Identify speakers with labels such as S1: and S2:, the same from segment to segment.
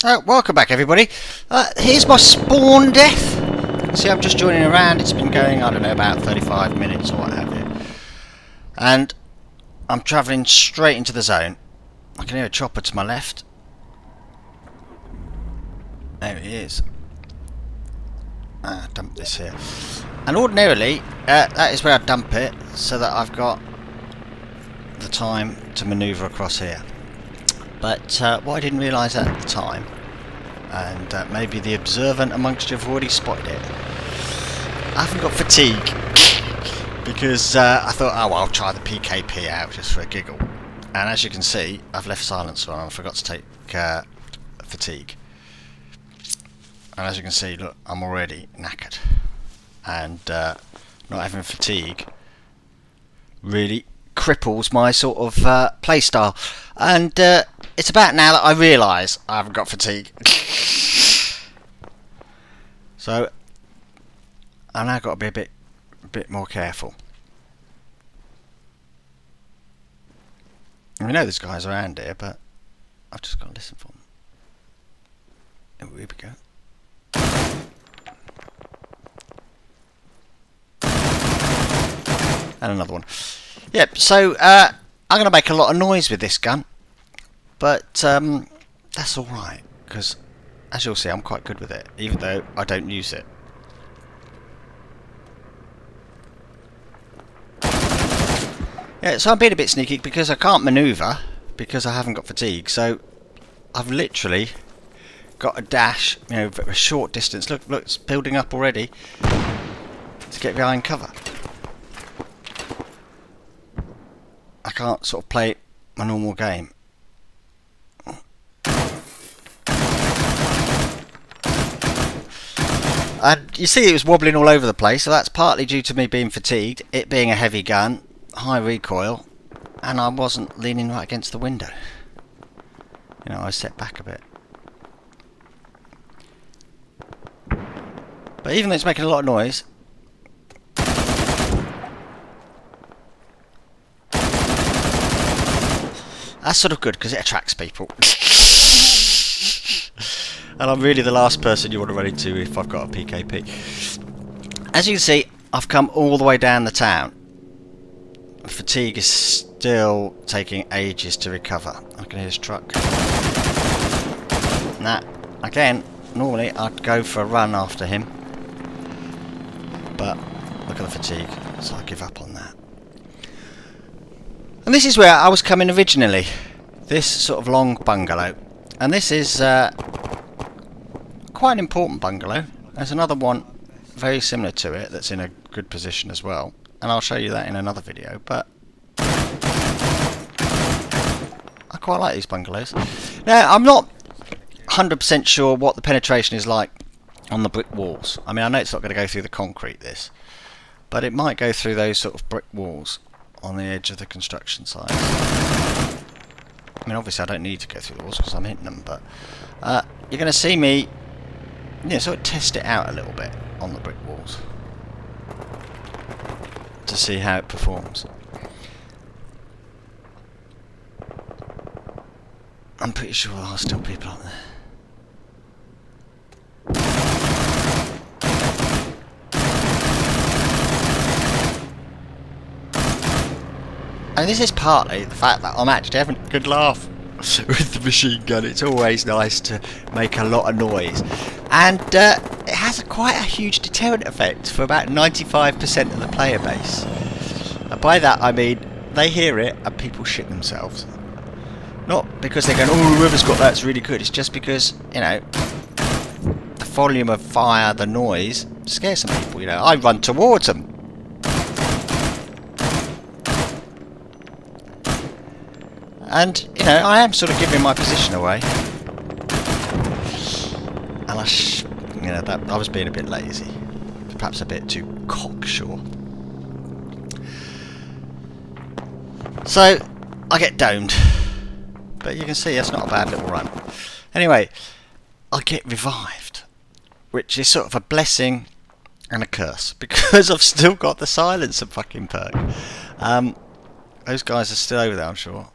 S1: So, welcome back everybody. Here's my spawn death. See, I'm just joining around. It's been going, I don't know, about 35 minutes or what have you. And I'm travelling straight into the zone. I can hear a chopper to my left. There he is. Dump this here. And ordinarily, that is where I dump it, so that I've got the time to manoeuvre across here. But what I didn't realise at the time, and maybe the observant amongst you have already spotted it, I haven't got fatigue. Because I thought, oh well, I'll try the PKP out just for a giggle. And as you can see, I've left silencer on. I forgot to take fatigue. And as you can see, look, I'm already knackered. And not having fatigue really cripples my sort of play style. And it's about now that I realise I haven't got fatigue. So I've now got to be a bit more careful. We know there's guys around here, but I've just got to listen for them. Oh, here we go. And another one. Yep, so I'm going to make a lot of noise with this gun, but that's alright, because as you'll see I'm quite good with it, even though I don't use it. Yeah, so I'm being a bit sneaky because I can't manoeuvre because I haven't got fatigue, so I've literally got a dash, you know, a short distance. Look, it's building up already to get behind cover. I can't sort of play my normal game. And you see it was wobbling all over the place, so that's partly due to me being fatigued, it being a heavy gun, high recoil, and I wasn't leaning right against the window. You know, I set back a bit. But even though it's making a lot of noise, that's sort of good because it attracts people. And I'm really the last person you want to run into if I've got a PKP. As you can see, I've come all the way down the town. Fatigue is still taking ages to recover. I can hear his truck. Now, again, normally I'd go for a run after him, but look at the fatigue, so I give up on that. And this is where I was coming originally, this sort of long bungalow, and this is quite an important bungalow. There's another one very similar to it that's in a good position as well, and I'll show you that in another video. But I quite like these bungalows. Now, I'm not 100% sure what the penetration is like on the brick walls. I mean, I know it's not going to go through the concrete, this, but it might go through those sort of brick walls on the edge of the construction site. I mean, obviously I don't need to go through the walls because I'm hitting them, but you're going to see me, sort of test it out a little bit on the brick walls to see how it performs. I'm pretty sure there are still people up there. And this is partly the fact that I'm actually having a good laugh with the machine gun. It's always nice to make a lot of noise. And it has quite a huge deterrent effect for about 95% of the player base. And by that I mean they hear it and people shit themselves. Not because they're going, oh, whoever's got that's really good. It's just because, you know, the volume of fire, the noise, scares some people. You know, I run towards them. And, you know, I am sort of giving my position away. And I was being a bit lazy. Perhaps a bit too cocksure. So, I get domed. But you can see it's not a bad little run. Anyway, I get revived. Which is sort of a blessing and a curse. Because I've still got the silencer fucking perk. Those guys are still over there, I'm sure.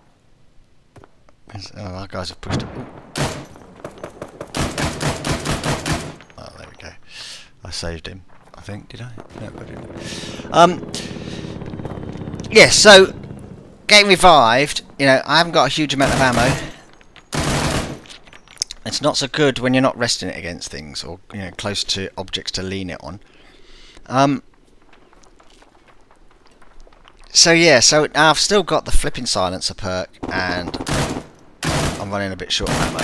S1: Oh, our guys have pushed it. Ooh. saved him, I think. Did I? No, I didn't. Yeah, so getting revived, you know, I haven't got a huge amount of ammo. It's not so good when you're not resting it against things, or, you know, close to objects to lean it on. So yeah, so I've still got the flipping silencer perk, and I'm running a bit short of ammo.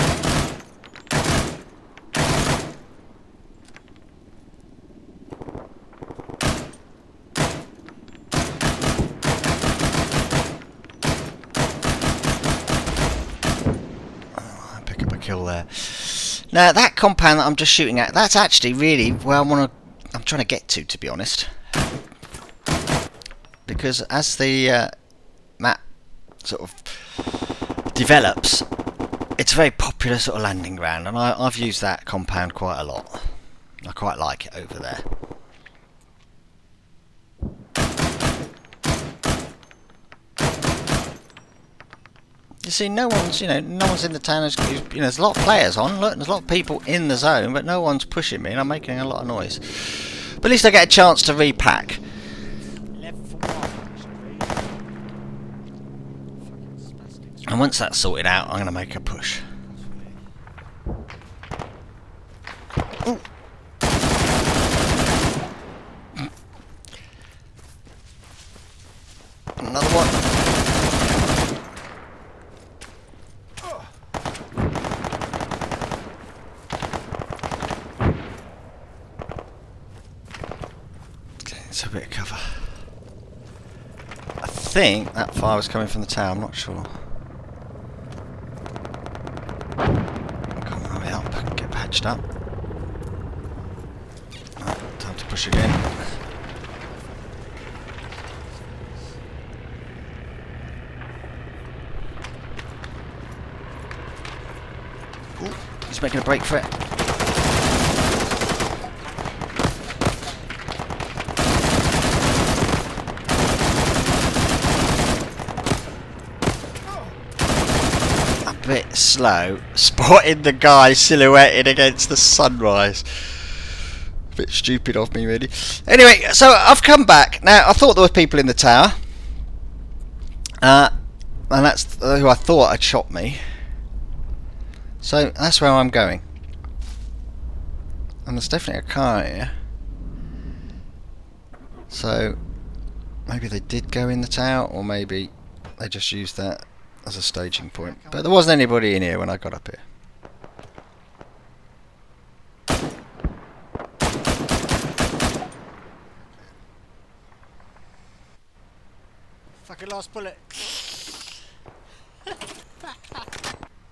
S1: Oh, I pick up a kill there. Now that compound that I'm just shooting at, that's actually really where I'm trying to get to be honest. Because as the map sort of develops, it's a very popular sort of landing ground, and I've used that compound quite a lot. I quite like it over there. You see, no one's in the town. There's a lot of players on. Look, there's a lot of people in the zone, but no one's pushing me, and I'm making a lot of noise. But at least I get a chance to repack. And once that's sorted out, I'm going to make a push. Ooh. Another one. Okay, it's a bit of cover. I think that fire was coming from the tower, I'm not sure. Up. Right, time to push again. Ooh, he's making a break for it. Bit slow, spotting the guy silhouetted against the sunrise. A bit stupid of me, really. Anyway, so I've come back. Now, I thought there were people in the tower. And that's who I thought had shot me. So, that's where I'm going. And there's definitely a car here. So, maybe they did go in the tower, or maybe they just used that as a staging point. But there wasn't anybody in here when I got up here. Fucking last bullet.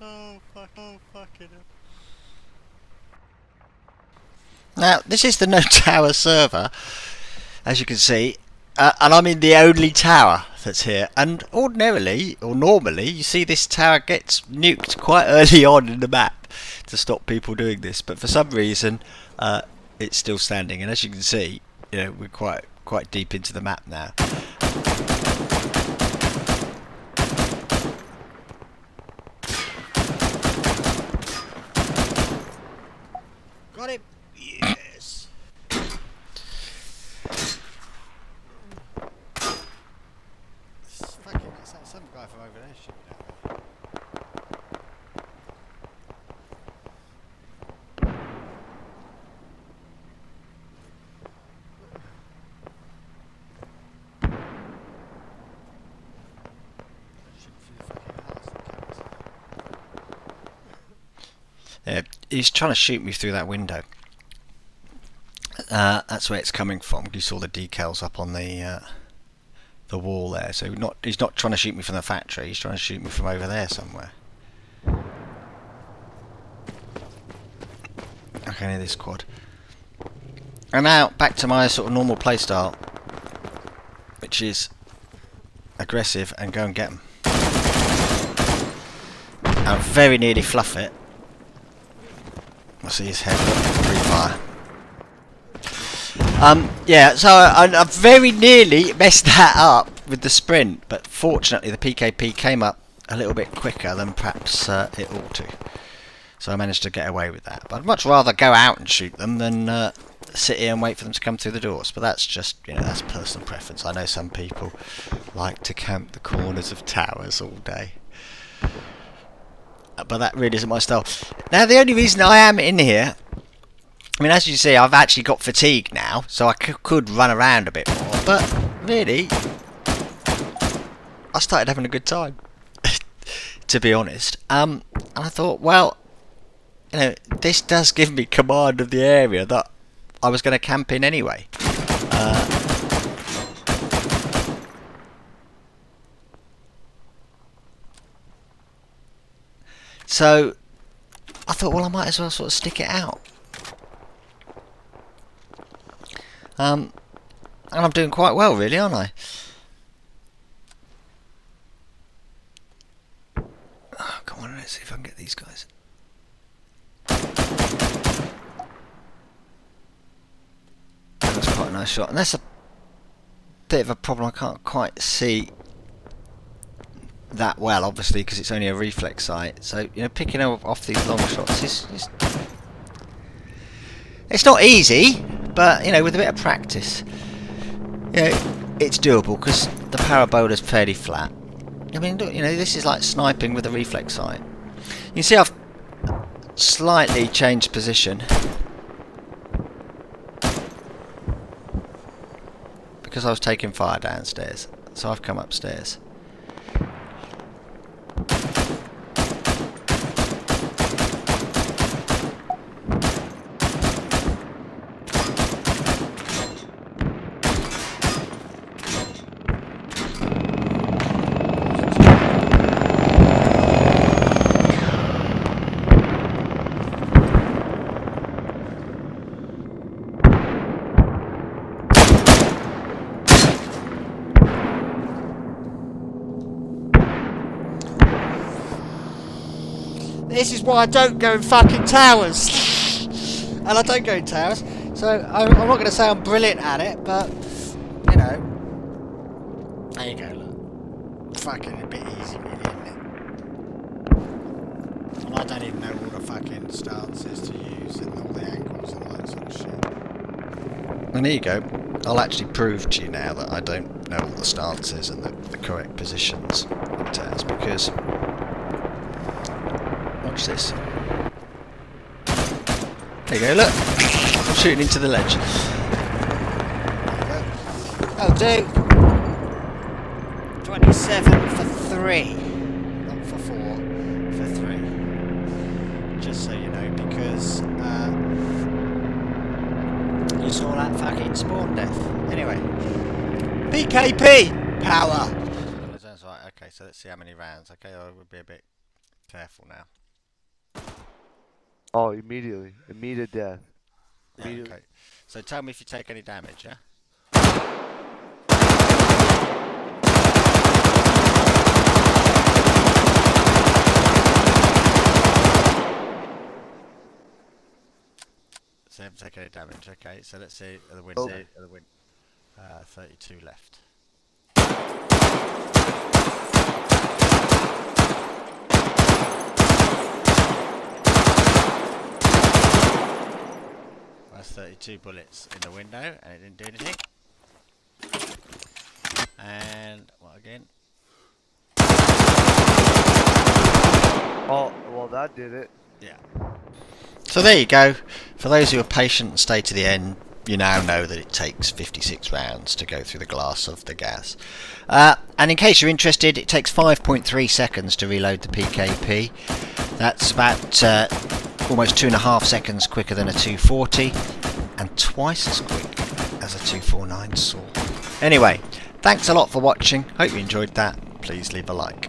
S1: Oh fucking hell. Now, this is the no tower server, as you can see. And I'm in the only tower that's here, and ordinarily, or normally, you see this tower gets nuked quite early on in the map to stop people doing this, but for some reason it's still standing, and as you can see, you know, we're quite deep into the map now. Got him! Yes! Some guy from over there shooting at me. Yeah, he's trying to shoot me through that window. That's where it's coming from. You saw the decals up on the wall there. So he's not trying to shoot me from the factory. He's trying to shoot me from over there somewhere. Okay, near this quad. And now back to my sort of normal playstyle, which is aggressive and go and get them. I very nearly fluff it. I see his head pre-fire. Yeah, so I very nearly messed that up with the sprint, but fortunately the PKP came up a little bit quicker than perhaps it ought to. So I managed to get away with that. But I'd much rather go out and shoot them than sit here and wait for them to come through the doors. But that's just, you know, that's personal preference. I know some people like to camp the corners of towers all day, but that really isn't my style. Now, the only reason I am in here, I mean, as you see, I've actually got fatigue now, so I could run around a bit more. But really, I started having a good time, to be honest. And I thought, well, you know, this does give me command of the area that I was going to camp in anyway. So I thought, well, I might as well sort of stick it out. And I'm doing quite well, really, aren't I? Oh, come on, let's see if I can get these guys. That's quite a nice shot, and that's a bit of a problem. I can't quite see that well, obviously, because it's only a reflex sight. So, you know, picking off these long shots is it's not easy, but, you know, with a bit of practice, you know, it's doable because the parabola is fairly flat. I mean, look, you know, this is like sniping with a reflex sight. You can see I've slightly changed position because I was taking fire downstairs, so I've come upstairs. This is why I don't go in fucking towers. And I don't go in towers. So I'm not going to say I'm brilliant at it, but, you know. There you go, look. Fucking a bit easy, really, isn't it? And I don't even know all the fucking stances to use and all the angles and all that sort of shit. And there you go. I'll actually prove to you now that I don't know all the stances and the correct positions in towers, because... watch this. There you go, look. I'm shooting into the ledge. I'll do 27 for 3. Not for 4, for 3. Just so you know, because you saw that fucking spawn death. Anyway. PKP! Power! Right, okay, so let's see how many rounds. Okay, I would be a bit careful now.
S2: Oh, immediately. Immediate death.
S1: Yeah, okay. So tell me if you take any damage, yeah? So you haven't taken any damage, okay. So let's see the win.
S2: Okay.
S1: 32 left. That's 32 bullets in the window, and it didn't do anything. And what again?
S2: Oh, well, that did it.
S1: Yeah. So there you go. For those who are patient and stay to the end, you now know that it takes 56 rounds to go through the glass of the gas. And in case you're interested, it takes 5.3 seconds to reload the PKP. That's about almost 2.5 seconds quicker than a 240, and twice as quick as a 249 saw. Anyway, thanks a lot for watching. Hope you enjoyed that. Please leave a like.